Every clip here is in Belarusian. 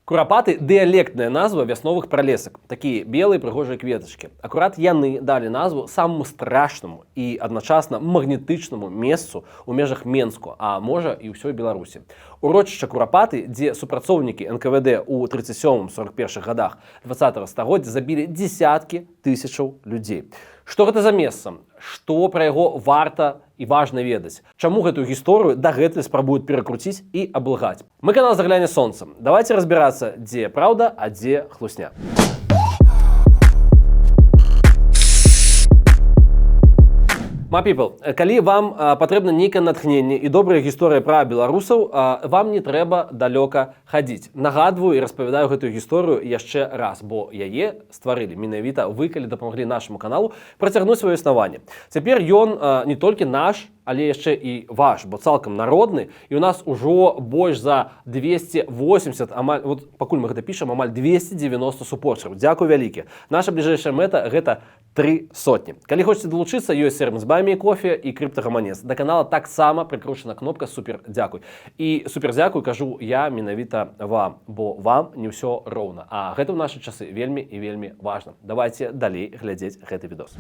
Курапаты – дыялектная назва вясновых пралесак, такія белыя прыгожыя кветачкі. Акурат яны далі назву самому страшнаму і адначасна магнетычнаму месцу ў межах Менску, а можа і ўсёй Беларусі. Урочышча Курапаты, дзе супрацоўнікі НКВД ў 37-41 годах 20-го стагоддзя забілі дзесяткі тысячаў людзей. Што гэта за месца? Што пра яго варта і важна ведаць? Чаму гэтую гісторыю дагэтуль спрабуюць перакруціць і абылгаць? Мы канал «Загляне сонца». Давайте разбірацца, дзе праўда, а дзе хлусня. My people, калі вам патрэбна нейкае натхненне і добрая гісторыя пра беларусаў, вам не трэба далёка хадзіць. Нагадваю і распавядаю гэтую гісторыю яшчэ раз, бо яе стварылі менавіта вы, калі дапамаглі нашаму каналу працягнуць сваё існаванне. Цяпер ён не толькі наш, але яшчэ і ваш, бо цалкам народны, і у нас ужо больш за 280, амаль, вот пакуль мы гэта пішам, амаль 290 супорцераў. Дзякуй вялікі. Наша бліжэйшая мэта гэта 300. Калі хочаце далучыцца, ёсць сервіс Buy Me Coffee і крыптагаманец. Да канала таксама прыкручана кнопка «Супер дзякуй». І супер дзякуй кажу я менавіта вам, бо вам не ўсё роўна. А гэта ў нашы часы вельмі і вельмі важна. Давайте далей глядзець гэты відос.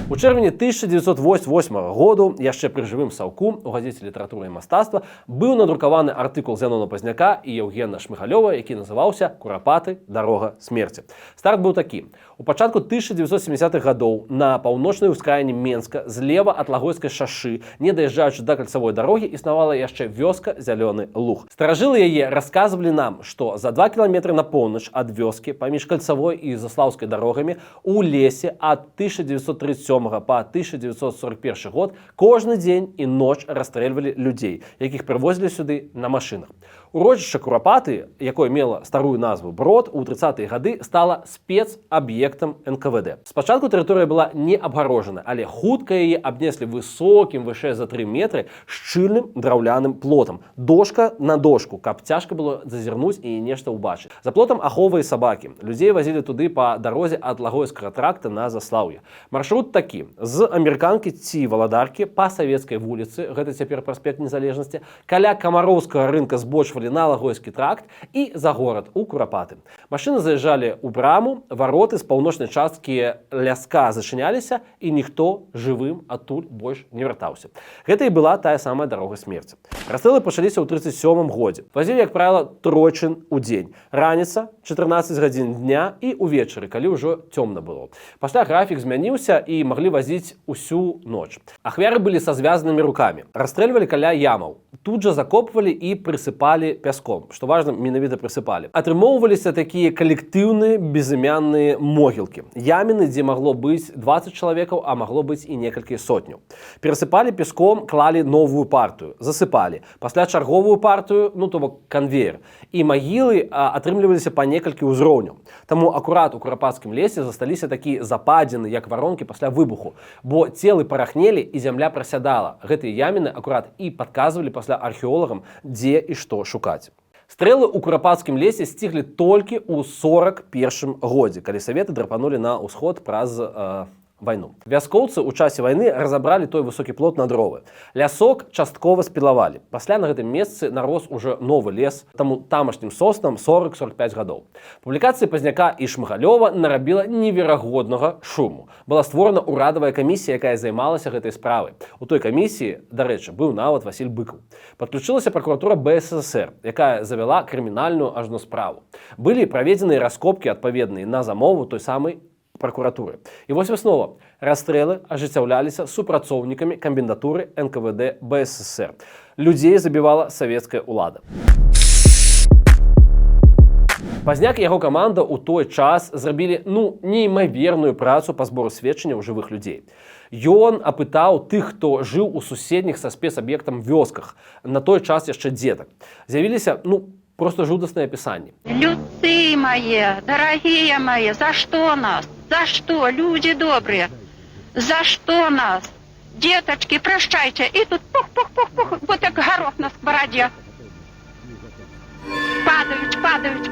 У чэрвені 1988 году, яшчэ пры жывым Саўку, у газеце «Літаратура і мастацтва» быў надрукаваны артыкул Зянона Пазняка і Еўгена Шмыгалёва, які называўся «Курапаты. Дарога смерці». Старт быў такі. У пачатку 1970-х гадоў на паўночнай ускраіне Менска, злева ад Лагойскай шашы, не даязджаючы да кальцавой дарогі, існавала яшчэ вёска Зялёны Луг. Старажылы яе расказвалі нам, што за 2 кіламетры на поўнач ад вёскі, паміж кальцавой і заслаўскай дарогамі, у лесе ад 1937 па 1941 год кожны дзень і ноч расстрэльвалі людзей, якіх прывозілі сюды на машынах. Урочышча Курапаты, якое мела старую назву Брод, у 30-е гады стала спецаб'ектам НКВД. Спачатку тэрыторыя была не абгарожана, але хутка яе абнеслі высокім, вышэй за 3 метры, шчыльным драўляным плотам. Дошка на дошку, каб цяжка было зазірнуць і нешта ўбачыць. За плотам аховы і сабакі. Людзей вазілі туды па дарозе ад Лагойскага тракта на Заслаўе. Маршрут такі. З Амерыканкі ці Валадаркі па Савецкай вуліцы, гэта цяпер праспект Незалежнасці, каля Камароўскага рынка збочвалі на Лагойскі тракт і за горад у Курапаты. Машыны заязджалі ў браму, вароты з паўночнай часткі ляска зачыняліся і ніхто жывым адтуль больш не вяртаўся. Гэта і была тая самая дарога смерці. Расстрэлы пачаліся ў 37-м годзе. Вазілі, як правіла, тройчы ў дзень. Раніца, 14 гадзін дня і ўвечары, калі ўжо цёмна было. Пасля графік змяніўся і маглі вазіць усю ноч. Ахвяры былі са звязанымі рукамі. Расстрэльвалі каля ямаў. Тут жа закопвалі і прысыпалі пяском. Што важна, менавіта прысыпалі. Атрымоўваліся такія калектыўныя безымянныя могілкі. Яміны, дзе магло быць 20 чалавекаў, а магло быць і некалькі сотняў. Перасыпалі пяском, клалі новую партыю, засыпалі. Пасля чарговую партыю, то бок канвеер. І магілы атрымліваліся па некалькі ўзроўняў. Таму акурат у Курапацкім лесе засталіся такія западзіны, як варонкі пасля выбуху, бо целы парахнелі і зямля прасядала. Гэтыя яміны акурат і падказвалі пасля археолагам, дзе і што шукаць. Стрэлы ў Курапацкім лесе сціглі толькі ў 41-м годзе, калі саветы драпанулі на ўсход праз вайну. Вяскоўцы ў часе вайны разабралі той высокі плот на дровы. Лясок часткова спілавалі. Пасля на гэтым месцы нарос ужо новы лес, таму тамашнім соснам 40-45 гадоў. Публікацыя Пазняка і Шмыгалёва нарабіла неверагоднага шуму. Была створана ўрадавая камісія, якая займалася гэтай справай. У той камісіі, дарэчы, быў нават Васіль Быкаў. Падключылася пракуратура БССР, якая завяла крымінальную ажно справу. Былі праведзеныя раскопкі адпаведныя на замову той самай прокуратуры. І вось выснова. Расстрэлы ажыццяўляліся супрацоўнікамі камбінатуры НКВД БССР. Людзей забівала савецкая ўлада. Пазняк і яго каманда ў той час зрабілі, неймаверную працу па збору сведчанняў жывых людзей. Ён апытаў тых, хто жыў у суседніх са спецаб'ектам вёсках, на той час яшчэ дзетак. З'явіліся, просто жудасныя апісанні. Людцы мае, дарагія мае, за што нас? За што, людзі добрыя? За што нас? Детачкі, прощайце. І тут пух-пух-пух-пух, вот як гарох на сквараде.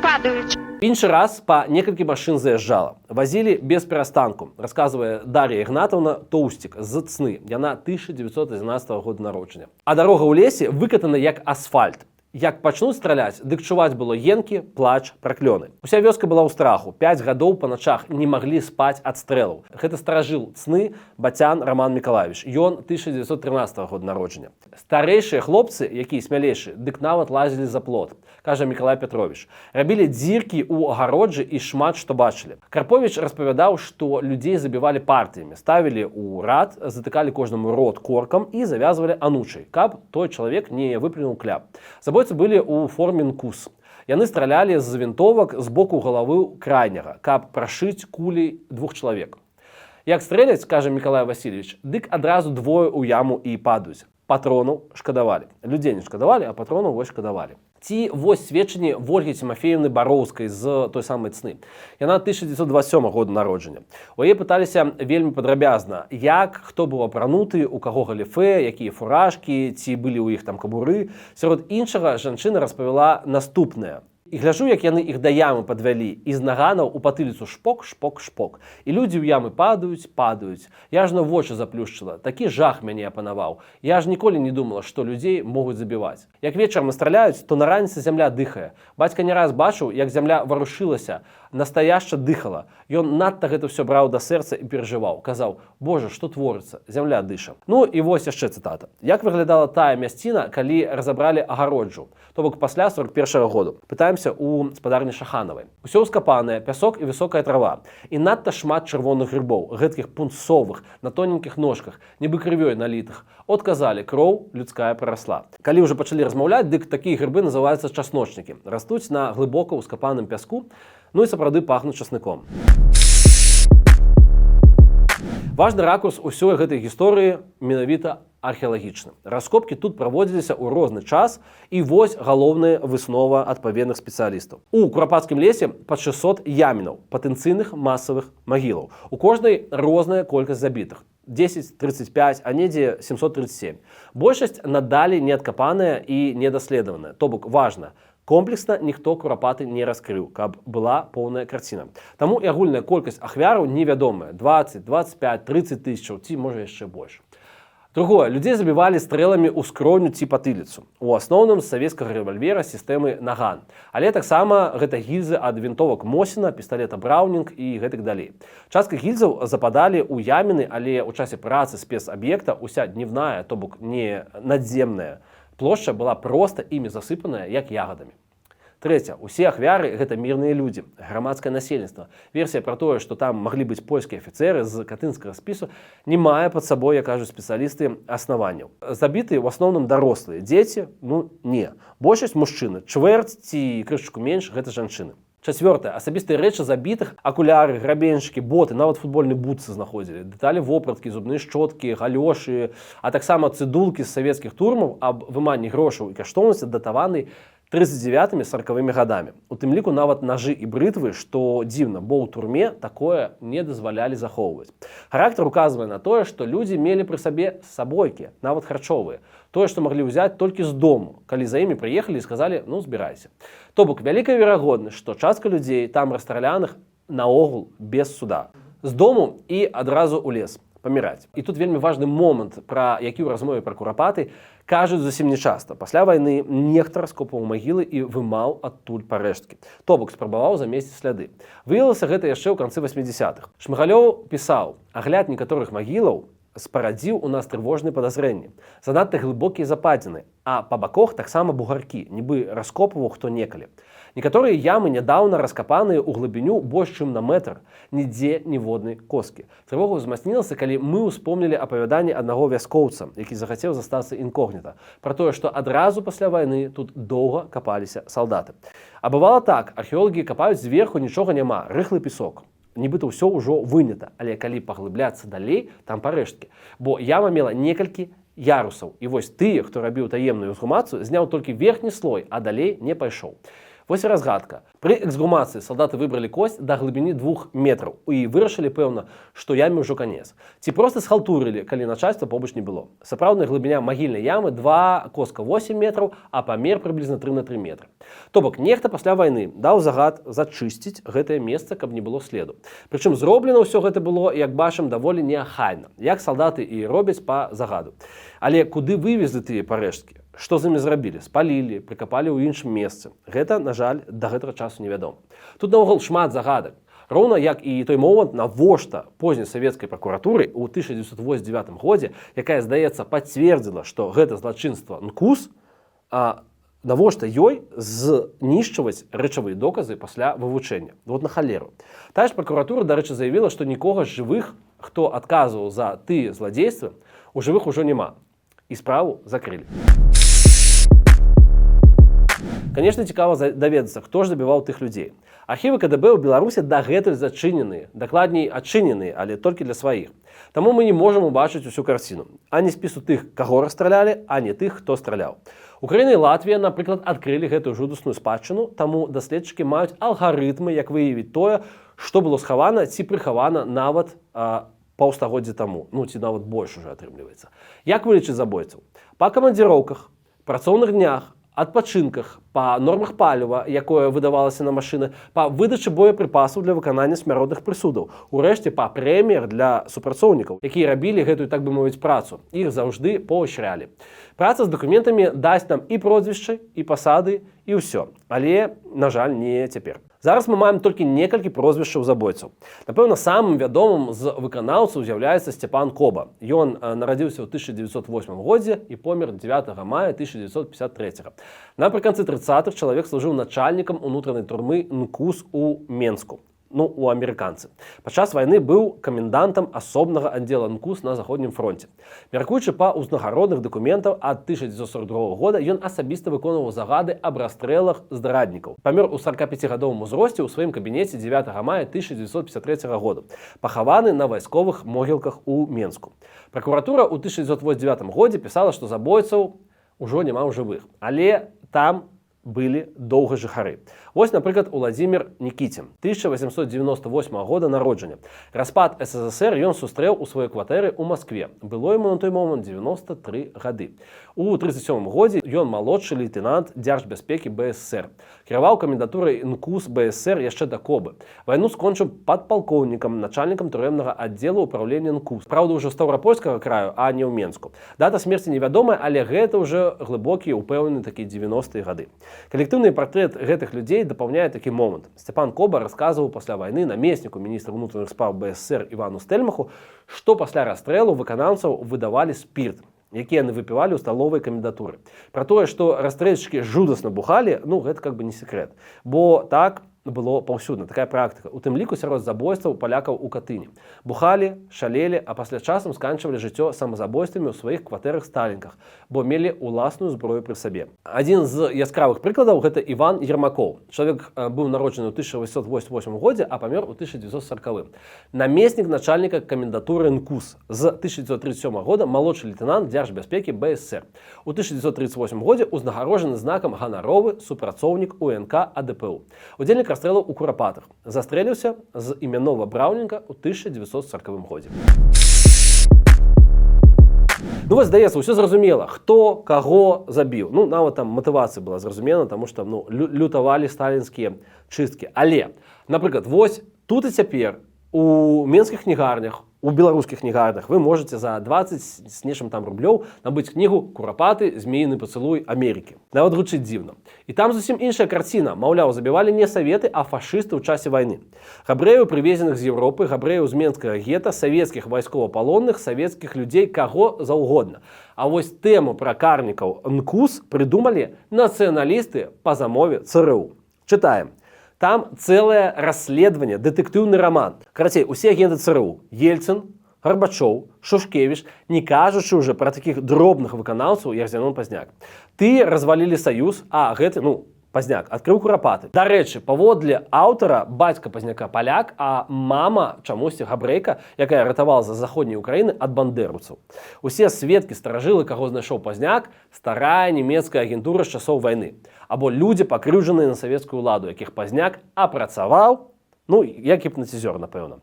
Падаюць. Іншы раз па некалькі машын заязджала. Вазілі без перастанку, расказвае Дар'я Ігнатаўна Тоўсцік з Цны. Яна 1911 года народжання. А дарога ў лесе выкатана як асфальт. Як пачнуць страляць, дык чуваць было енкі, плач, праклёны. Уся вёска была ў страху. 5 гадоў па начах не маглі спаць ад стрэлаў. Гэта старажыл Цны Бацян Роман Миколаевич. Ён 1913 года народжання. Старэйшыя хлопцы, якія смялейшыя, дык нават лазілі за плот, кажа Миколай Петрович. Рабілі дзіркі ў агароджы і шмат што бачылі. Карпович распавядаў, што людзей забівалі партыямі, ставілі ў рад, затыкалі кожнаму рот коркам і завязвалі анучай, каб той чалавек не выплюнуў кляп. Забойцы былі ў форме нкус. Яны стралялі з вінтовак з боку галавы крайняга, каб прашыць кулей 2 чалавек. Як стрэляць, кажа Миколай Васильевич, дык адразу двое ў яму і падаюць. Патрону шкадавалі. Людзей не шкадавалі, а патрону вось шкадавалі. Ці вось сведчанні Вольгі Тимофеевны Бароўскай з той самай Цны. Яна 1927 года народжання. У яе пыталіся вельмі падрабязна, як, хто быў апрануты, у каго галіфэ, якія фуражкі, ці былі ў іх там кабуры. Сярод іншага жанчына распавяла наступнае. І гляжу, як яны іх да ямы падвялі, і з наганаў у патыліцу шпок, шпок, шпок. І людзі ў ямы падаюць, падаюць. Я ж на вочы заплюшчыла, такі жах мяне апанаваў. Я ж ніколі не думала, што людзей могуць забіваць. Як вечарам страляюць, то на раніцы зямля дыхае. Бацька не раз бачыў, як зямля варушылася, настаяшча дыхала. Ён надта гэта ўсё браў да сэрца і перажываў. Казаў: «Боже, што творыцца? Зямля дыша». Ну і вось яшчэ цытата. Як выглядала тая мясціна, калі разабралі агароджу? То бок пасля 41-го году. Пытаемся у спадарні Шаханавай. Усё ўскапанае, пясок і высокая трава. І надта шмат чырвоных грыбоў, гэткіх пунцовых, на тоненькіх ножках, нібы крывёй налітых. От казалі, кроў людская прарасла. Калі ўжо пачалі размаўляць, дык такія грыбы называюцца часночнікі. Растуць на глыбока ўскапаным пяску, ну і сапраўды пахнуць часныком. Важны ракурс усёй гэтай гісторыі менавіта археалагічны. Раскопкі тут праводзіліся ў розны час, і вось галоўная выснова адпаведных спецыялістаў. У Курапацкім лесе пад 600 ямінаў, патэнцыйных масавых магілаў. У кожнай розная колькасць забітых. 10, 35, а недзе 737. Большасць надалей не адкапаная і недаследаваная. То бок важна, комплексна ніхто курапаты не раскрыў, каб была поўная карціна. Таму і агульная колькасць ахвяраў невядомая. 20, 25, 30 тысячаў, ці можа яшчэ больш. Другое, людзей забівалі стрэламі ў скроню ці патыліцу. У асноўным з савецкага рэвальвера сістэмы Наган. Але таксама гэта гільзы ад вінтовак Мосіна, пісталета Браўнінг і гэтак далей. Частка гільзаў западалі ў яміны, але ў часе працы спецаб'екта уся дневная, то бок не надземная, плошча была проста імі засыпаная, як ягадамі. Трэця, усе ахвяры гэта мірныя людзі, грамадскае насельніцтва. Версія пра тое, што там маглі быць польскія афіцэры з катынскага спісу, не мае пад сабой, як кажуць спецыялісты, аснаванняў. Забітыя ў асноўным дарослыя, дзеці, не. Большасць мужчыны, чвэрць ці крышачку менш гэта жанчыны. Чацвёртае, асабістыя рэчы забітых, акуляры, грабеншчыкі, боты, нават футбольныя бутсы знаходзілі, дэталі вопраткі, зубныя шчоткі, галёшы, а таксама цыдулкі з савецкіх турмаў аб выманні грошаў і каштоўнасці датаваны 39-40 гадамі. У тым ліку нават нажы і брытвы, што дзіўна, бо ў турме такое не дазвалялі захоўваць. Характар указвае на тое, што людзі мелі пры сабе сабойкі, нават харчовыя. Тое, што маглі ўзяць толькі з дому, калі за імі прыехалі і сказалі: «Ну, збірайся». То бок вялікая верагоднасць, што частка людзей там расстраляных наогул без суда. З дому і адразу ў лес паміраць. І тут вельмі важны момант, пра які ў размове пра курапаты кажуць зусім нечаста. Пасля вайны нехта раскопваў магілы і вымаў адтуль парэшткі. То бок спрабаваў замесціць сляды. Выявілася гэта яшчэ ў канцы 80-х. Шмыгалёў пісаў: «Агляд некаторых магілаў спарадзіў у нас трывожныя падазрэнні. Занадта глыбокія западзіны, а па баках таксама бугаркі, нібы раскопваў хто некалі. Некаторыя ямы нядаўна раскапаныя ў глыбіню больш чым на метр, нідзе ніводнай коскі. Трывога ўзмацнілася, калі мы ўспомнілі апавяданне аднаго вяскоўца, які захацеў застацца інкогніта, пра тое, што адразу пасля вайны тут доўга капаліся салдаты. А бывала так, археолагі капаюць зверху, нічога няма, рыхлы песок. Нібыта ўсё ўжо вынята, але калі паглыбляцца далей, там парэшткі. Бо яма мела некалькі ярусаў. І вось тыя, хто рабіў таемную эксгумацыю, зняў толькі верхні слой, а далей не пайшоў. Вось і разгадка. Пры эксгумацыі салдаты выбралі косць да глыбіні 2 метраў і вырашылі, пэўна, што яме ўжо канец. Ці проста схалтурылі, калі начальства побач не было. Сапраўдная глыбіня магільнай ямы 2 коска 8 метраў, а памер прыблізна 3 на 3 метры. То бок нехта пасля вайны даў загад зачысціць гэтае месца, каб не было следу. Прычым зроблена ўсё гэта было, як бачым, даволі неахайна, як салдаты і робяць па загаду. Але куды вывезлі тыя парэшткі? Што з імі зрабілі? Спалілі, прыкапалі ў іншым месцы. Гэта, на жаль, да гэтага часу невядома. Тут наогул шмат загадак. Роўна як і той момант, навошта позняй савецкай пракуратуры ў 1989 годзе, якая, здаецца, пацвердзіла, што гэта злачынства НКУС, а навошта ёй знішчваць рэчавыя доказы пасля вывучэння? Вот на халеру. Тая ж пракуратура, дарэчы, заявіла, што нікога з жывых, хто адказваў за тыя зладзействы, у жывых ужо няма. І справу закрылі. Канешне, цікава даведацца, хто ж забіваў тых людзей. Архівы КДБ ў Беларусі дагэтуль зачыненыя, дакладней адчыненыя, але толькі для сваіх. Таму мы не можам убачыць усю карціну. Ані спісу тых, каго расстралялі, ані тых, хто страляў. Украіна і Латвія, напрыклад, адкрылі гэтую жудасную спадчыну, таму даследчыкі маюць алгарытмы, як выявіць тое, што было схавана ці прыхавана нават паўстагоддзя таму, ну ці нават больш уже атрымліваецца. Як вылічыць забойцаў? Па камандзіроўках, працоўных днях, адпачынках, па нормах паліва, якое выдавалася на машыны, па выдачы боепрыпасаў для выканання смяротных прысудаў, урэшце па прэміях для супрацоўнікаў, якія рабілі гэтую, так бы мовіць, працу. Іх заўжды поощрялі. Праца з дакументамі дасць нам і прозвішчы, і пасады, і ўсё. Але, на жаль, не цяпер. Зараз мы маем толькі некалькі прозвішчаў забойцаў. Напэўна, самым вядомым з выканаўцаў з'яўляецца Сцяпан Коба. Ён нарадзіўся ў 1908 годзе і помер 9 мая 1953. Напрыканцы 30-х чалавек служыў начальнікам унутранай турмы НКУС у Менску. Ну, у амерыканцы. Падчас вайны быў камендантам асобнага аддзела НКУС на заходнім фронце. Мяркуючы па ўзнагародных дакументаў ад 1942 года, ён асабіста выконваў загады аб расстрэлах здраднікаў. Памёр у 45-гадовым узросце ў сваім кабінеце 9 мая 1953 года. Пахаваны на вайсковых могілках у Менску. Пракуратура ў 1989 годзе пісала, што забойцаў ужо няма ў жывых. Але там былі доўга жыхары. Вось, напрыклад, Уладзімір Нікіцін, 1898 года народжання. Распад СССР ён сустрэў у сваёй кватэры ў Маскве. Было яму на той момант 93 гады. У 37 годзе ён малодшы лейтенант Дзяржбяспекі БССР. Кіраваў камендатурай НКУС БССР яшчэ да Кобы. Вайну скончыў падпалкоўнікам, начальнікам турэмнага аддзела ўправлення НКУС. Праўда, ўжо Стаўрапольскага краю, а не ў Менску. Дата смерці невядомая, але гэта ўжо глыбокі, упэўнены такі 90-е гады. Калектыўны партрэт гэтых людзей дапаўняе такі момант. Сцяпан Коба расказваў пасля вайны намесніку міністра ўнутраных спраў БССР Івану Стэльмаху, што пасля расстрэлу выканаўцаў выдавалі спірт, які яны выпівалі ў сталовай камендатуры. Пра тое, што расстрэльшчыкі жудасна бухалі, ну гэта как бы не секрэт. Бо так было паўсюдна, такая практыка. У тым ліку сярод забойстваў палякаў у Катыні. Бухалі, шалелі, а пасля часам сканчвалі жыццё самазабойствамі ў сваіх кватэрах-сталінках, бо мелі ўласную зброю пры сабе. Адзін з яскравых прыкладаў гэта Іван Ермакоў. Чалавек быў народжаны ў 1888 годзе, а памёр у 1940. Намеснік начальніка камендатуры НКУС. З 1937 года малодшы лейтенант Дзяржбяспекі БССР. У 1938 годзе узнагароджаны знакам ганаровы супрацоўнік УНК АДПУ. Удзельнік расстрэлаў у Курапатах. Застрэліўся з імяннога браўніка ў 1940 годзе. Ну, вось, здаецца, ўсё зразумела, хто каго забіў. Ну, нават там матывацыя была зразумела, таму што лютавалі сталінскія чысткі. Але, напрыклад, вось тут і цяпер у менскіх кнігарнях, у беларускіх кнігарнях вы можаце за 20 з нечым там рублёў набыць кнігу «Курапаты. Змеіны пацылуй Амерыкі». Нават гучыць дзіўна. І там зусім іншая карціна. Маўляў, забівалі не саветы, а фашысты ў часе вайны. Габрэяў, прывезеных з Еўропы, габрэяў з менскага гета, савецкіх вайсковапалонных, савецкіх людзей, каго заўгодна. А вось тэму пра карнікаў НКУС прыдумалі нацыяналісты па замове ЦРУ. Чытаем. Там цэлае расследаванне, дэтэктыўны раман. Карацей, усе агенты ЦРУ – Ельцын, Гарбачоў, Шушкевіч, не кажучы ўжо пра такіх дробных выканаўцаў, як Зянон Пазняк. Тыя развалілі саюз, а гэты, Пазняк, адкрыў Курапаты. Дарэчы, паводле аўтара, бацька Пазняка паляк, а мама чамусьці габрэйка, якая ратавала за заходняй Украіны ад бандэраўцаў. Усе сведкі, старажылы, каго знайшоў Пазняк, старая нямецкая агентура з часоў вайны. Або людзі, пакрыўджаныя на савецкую ўладу, якіх Пазняк апрацаваў, як гіпнатызёр, напэўна.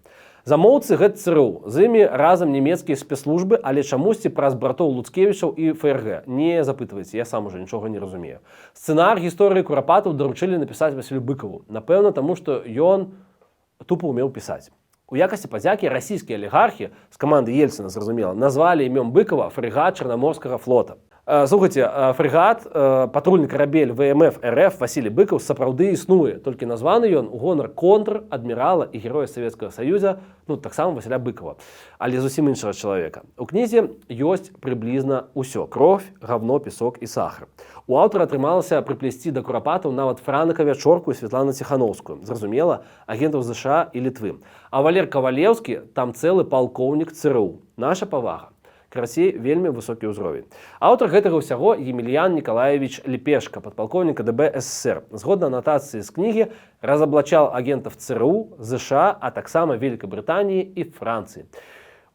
Замоўцы гэта ЦРУ, з імі разам нямецкія спецслужбы, але чамусьці праз братоў Луцкевічаў і ФРГ. Не запытвайце, я сам уже нічога не разумею. Сцэнар гісторыі курапатаў даручылі напісаць Васілю Быкаву. Напэўна, таму што ён тупо умеў пісаць. У якасці падзякі расійскія алігархі з каманды Ельцына, зразумела, назвалі імём Быкава фрэгат Чарнаморскага флота. Слухайте, фрегат, патрульны карабель ВМФ РФ Васілій Быкаў сапраўды існуе, толькі названы ён у гонар контр-адмірала і героя Савецкага Саюза, ну, таксама Васіля Быкава, але зусім іншага чалавека. У кнізе ёсць прыблізна ўсё: кровь, гавно, песок і сахар. У аўтара атрымалася прыплесці да курапатаў нават Франака Вячорку і Святлану Ціхановскую, зразумела, агентаў ЗША і Літвы. А Валер Кавалеўскі там цэлы палкоўнік ЦРУ. Наша павага. Карацей, вельмі высокі ўзровень. Аўтар гэтага ўсяго Емельян Николаевич Лепешка, падпалкоўнік КДБ СССР. Згодна анатацыі з кнігі, разаблачал агентов ЦРУ, ЗША, а таксама Великабрытаніі і Францыі.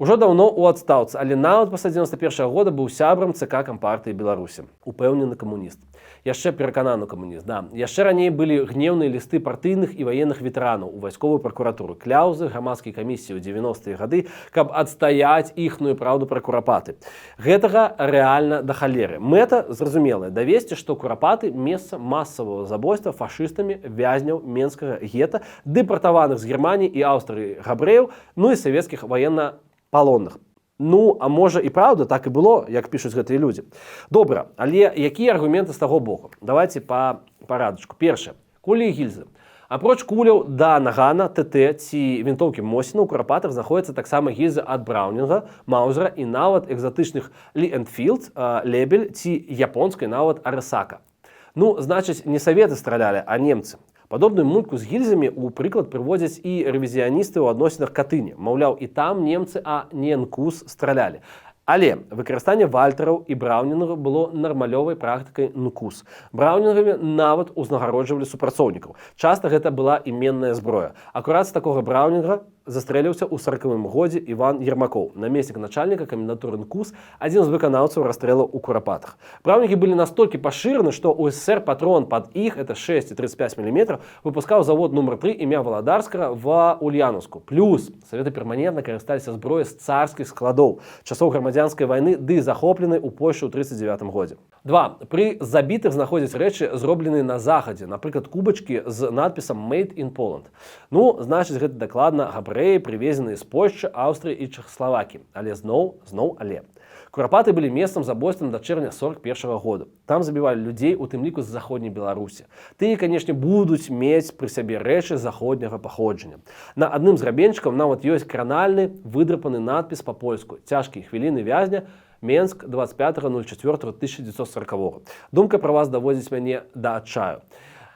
Ужо даўно ў адстаўцы, але нават пасля 91-го года быў сябрам ЦК Кампартыі Беларусі. Упэўнены камуніст. Яшчэ перакананы камуніст, да. Яшчэ раней былі гнеўныя лісты партыйных і ваенных ветэранаў у вайсковую пракуратуру, кляўзы грамадскай камісіі ў 90-е гады, каб адстаяць іхную праўду пра курапаты. Гэтага рэальна да халеры. Мэта зразумелая: давесці, што курапаты месца масавага забойства фашыстамі вязняў менскага гета, дэпартаваных з Германіі і Аўстрыі габрэяў, ну і савецкіх военнапалонных. Ну, а можа і праўда, так і было, як пішуць гэтыя людзі. Добра, але якія аргументы з таго боку? Давайте па парадачку. Першае. Кулі і гільзы. Апроч куляў да нагана, ТТ ці вінтоўкі Мосіна, у курапатах знаходзяцца таксама гільзы ад Браўнінга, Маузера і нават экзатычных Лі Энфілд, Лебель ці японскай нават Арысака. Ну, значыць, не саветы стралялі, а немцы. Падобную мульку з гільзамі ў прыклад прыводзяць і рэвізіяністы ў адносінах Катыні. Маўляў, і там немцы, а не НКУС стралялі. Але выкарыстанне вальтараў і браўнінгаў было нармалёвай практыкай НКУС. Браўнінгамі нават узнагароджвалі супрацоўнікаў. Часта гэта была іменная зброя. Акурат з такога браўнінга застрэліўся ў 40-м годзе Іван Ермакоў, намеснік начальніка камендатуры НКУС, адзін з выканаўцаў расстрэлаў у курапатах. Браўнігі былі настолькі пашыраны, што ў СССР патрон пад іх, это 6,35 мм, выпускаў завод нумар 3 імя Валадарскага в Ульяновску. Плюс саветы перманентна карысталіся зброяй з царскіх складоў часоў грамадзянскай вайны ды захопленай у Польшы ў 39 годзе. 2. Пры забітых знаходзяць рэчы, зробленыя на захадзе, напрыклад, кубачкі з надпісам «Made in Poland». Ну, значыць, гэта дакладна габрэі, прывезеныя з Польшчы, Аўстрыі і Чэхаславакіі. Але зноў але. Курапаты былі месцам забойствам да чэрвеня 41-го года. Там забівалі людзей, у тым ліку з заходняй Беларусі. Тыя, канешне, будуць мець пры сябе рэчы заходняга паходжання. На адным з грабеньчыкаў нават ёсць кранальны, выдрапаны надпіс па-польску «Цяжкія хвіліны вязня, Менск, 25.04.1940. Думка пра вас даводзіць мяне да адчаю.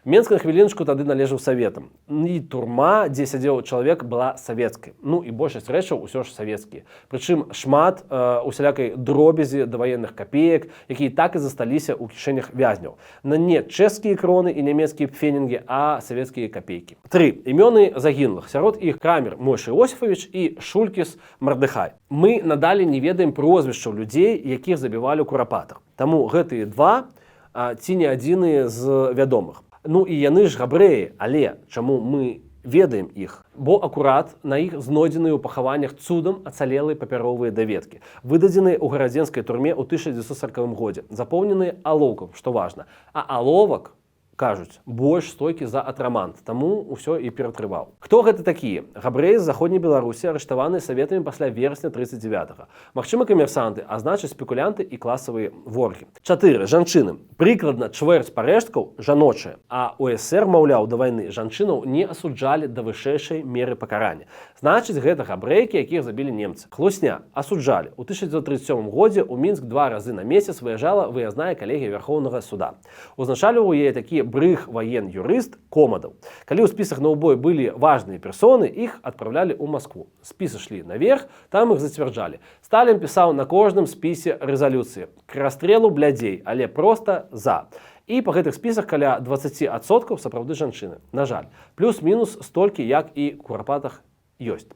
Менск на хвіліночку тады належаў саветам. І турма, дзе сядзеў чалавек, была савецкай. Ну і большасць рэчаў усё ж савецкія. Прычым шмат усялякай дробязі даваенных капеек, якія так і засталіся ў кішэнях вязняў. На не чэшскія кроны і нямецкія пфенінгі, а савецкія капейкі. 3. Імёны загінулых. Сярод іх Крамер Мойша Іосіфавіч і Шулькіс Мардыхай. Мы надалей не ведаем прозвішчаў людзей, якіх забівалі ў курапатах. Таму гэтыя два ці не адзіныя з вядомых. Ну і яны ж габрэі, але чаму мы ведаем іх? Бо акурат на іх знойдзеныя ў пахаваннях цудам ацалелыя папяровыя даведкі, выдадзеныя ў гарадзенскай турме ў 1940 годзе, запоўненыя алоўкам, што важна. А аловак, кажуць, больш стойкі за атрамант, таму ўсё і ператрываў. Хто гэта такія? Габрэі з заходняй Беларусі, арыштаваныя саветамі пасля верасня 39-го. Магчыма, камерсанты, а значыць спекулянты і класавыя ворагі. 4. Жанчыны. Прыкладна чвэрць парэшткаў жаночыя, а у СССР, маўляў, да вайны жанчынаў не асуджалі да вышэйшай меры пакарання. Значыць, гэта габрэйкі, якіх забілі немцы. Хлусня. Асуджалі. У 1937 годзе ў Мінск 2 разы на месяц выязджала выязная калегія Вярхоўнага суда. Узначальваў яе такія брыг ваен-юрыст Комадаў. Калі ў спісах на ўбой былі важныя персоны, іх адпраўлялі ў Маскву. Спісы шлі наверх, там іх зацвярджалі. Сталін пісаў на кожным спісе рэзалюцыі: к расстрелу блядзей, але проста за. І па гэтых спісах каля 20% сапраўды жанчыны. На жаль, плюс-мінус столькі, як і ў курапатах ёсць.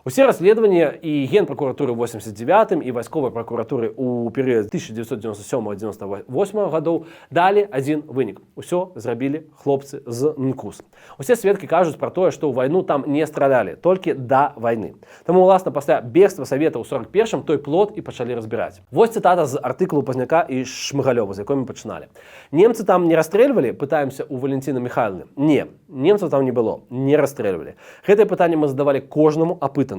Усе расследаванні і генпракуратуры 89 і вайсковай пракуратуры ў перыяд 1997-98 гадоў далі адзін вынік. Усё зрабілі хлопцы з НКУС. Усе сведкі кажуць пра тое, што ў вайну там не стралялі, толькі да вайны. Таму, уласна, пасля бегства Савета ў 41-м той плот і пачалі разбіраць. Вось цытата з артыкулу Пазняка і Шмыгалёва, з якой мы пачыналі. Немцы там не расстрэльвалі, пытаемся ў Валентины Михайловны. Не, немцаў там не было, не расстрэльвалі. Гэтае пытанне мы задавалі кожнаму апытанаму.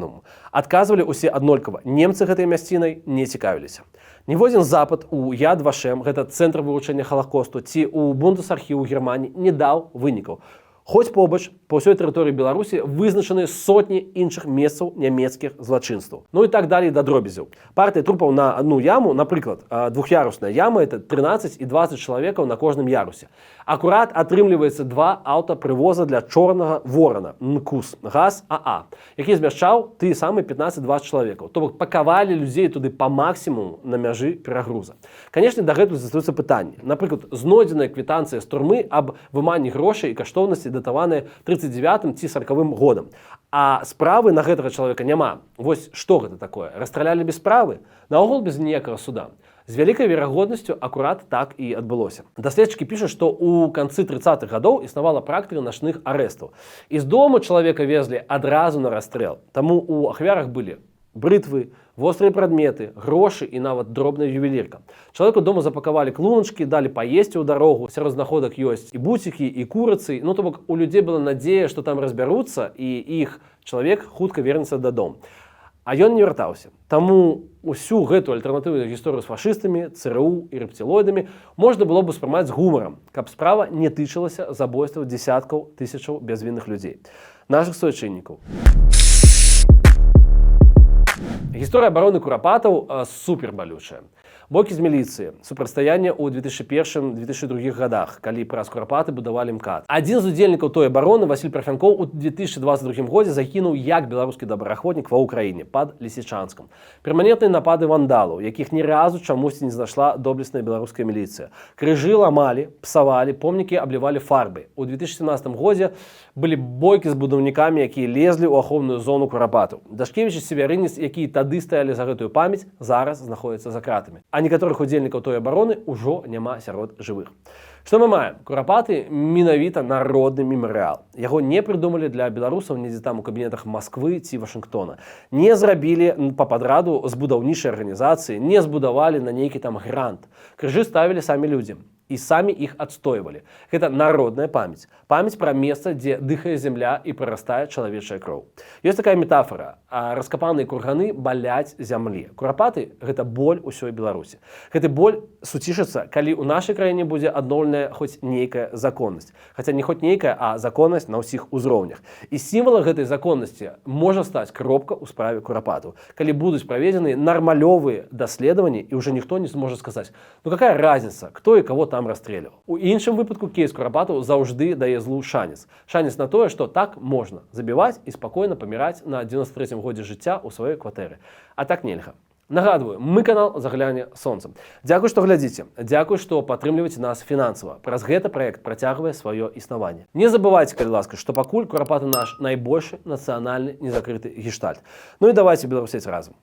Адказвалі ўсе аднолькава. Немцы гэтай мясцінай не цікавіліся. Ніводзін запад у Яд Вашем, гэта цэнтр вывучэння Халакосту, ці ў Бундесархіў у Германіі не даў вынікаў. Хоць побач па ўсёй тэрыторыі Беларусі вызначаны сотні іншых месцаў нямецкіх злачынстваў. Ну і так далей да дробязяў. Партыя трупаў на одну яму, напрыклад, двух'ярусная яма, это 13 і 20 чалавекаў на кожным ярусе. Акурат атрымліваецца 2 аўтапрывоза для чорнага ворана, НКУС, газ АА, які змяшчаў тыя самыя 15-20 чалавекаў. То бок пакавалі людзей туды па максімуму на мяжы перагруза. Канешне, дагэтуль застаюцца пытанні. Напрыклад, знойдзеная квітанцыя з турмы аб выманні грошай і каштоўнасці датаваныя 39-м ці 40-м годам. А справы на гэтага чалавека няма. Вось што гэта такое? Расстралялі без справы? Наогул без ніякага суда. З вялікай верагоднасцю акурат так і адбылося. Даследчыкі пішуць, што ў канцы 30-х гадоў існавала практыка начных арэстаў. І з дому чалавека везлі адразу на расстрэл. Таму ў ахвярах былі брытвы, вострыя прадметы, грошы і нават дробная ювелірка. Чалавеку дома запакавалі клуначкі, далі паесці ў дарогу. Сярод знаходак ёсць і буцікі, і курыцы. Ну, то бок, у людзей была надзея, што там разбяруцца, і іх чалавек хутка вернецца дадому. А ён не вяртаўся. Таму усю гэту альтэрнатыўную гісторыю з фашыстамі, ЦРУ і рэптилоідамі можна было б успрымаць з гумарам, каб справа не тычылася забойстваў дзесяткаў тысячаў бязвінных людзей. Нашых суайчыннікаў. Гісторыя абароны курапатаў супер балючая. Бойкі з міліцыі, супрацьстаянне ў 2001-2002 годах, калі праз курапаты будавалі МКАД. Адзін з удзельнікаў той абароны, Васіль Парфянкоў, у 2022 годзе загінуў як беларускі добраахвотнік ва ўкраіне пад Лісічанскам. Перманентныя напады вандалаў, якіх ні разу чамусьці не знайшла доблесная беларуская міліцыя. Крыжы ламалі, псавалі, помнікі аблівалі фарбай. У 2017 годзе былі бойкі з будаўнікамі, якія лезлі ў ахоўную зону курапатаў. Дашкевіч і Севярынец, якія тады стаялі за гэтую памяць, зараз знаходзяцца за кратамі. А некаторых удзельнікаў той абароны ўжо няма сярод жывых. Што мы маем? Курапаты менавіта народны мемарыял. Яго не прыдумалі для беларусаў недзе там у кабінетах Масквы ці Вашынгтона. Не зрабілі па падраду з будаўнічай арганізацыі, не збудавалі на нейкі там грант. Крыжы ставілі самі людзі. І самі іх адстойвалі. Гэта народная памяць. Памяць пра месца, дзе дыхае зямля і прарастае чалавечая кроў. Ёсць такая метафора. Раскапаныя курганы баляць зямлі. Курапаты – гэта боль усёй Беларусі. Гэты боль суцішыцца, калі ў нашай краіне будзе адноўленая хоць нейкая законнасць. Хаця не хоць нейкая, а законнасць на ўсіх узроўнях. І сімвалам гэтай законнасці можа стаць кропка ў справе курапатаў. Калі будуць праведзены нармалёвыя даследаванні, і ўжо ніхто не зможа сказаць, ну какая разница, хто і каго там расстреливал. У іншым выпадку кейс курапатаў заўжды дае злу шанец. Шанец на тое, што так можна забіваць і спакойна паміраць на 93-м годзе жыцця ў сваёй кватэры. А так нельга. Нагадваю, мы канал «Загляне сонцам». Дзякуй, што глядзіце. Дзякуй, што падтрымліваеце нас фінансава. Праз гэта праект працягвае сваё існаванне. Не забывайце, калі ласка, што пакуль курапаты наш найбольшы нацыянальны незакрыты гештальт. Ну і давайце беларусець разам.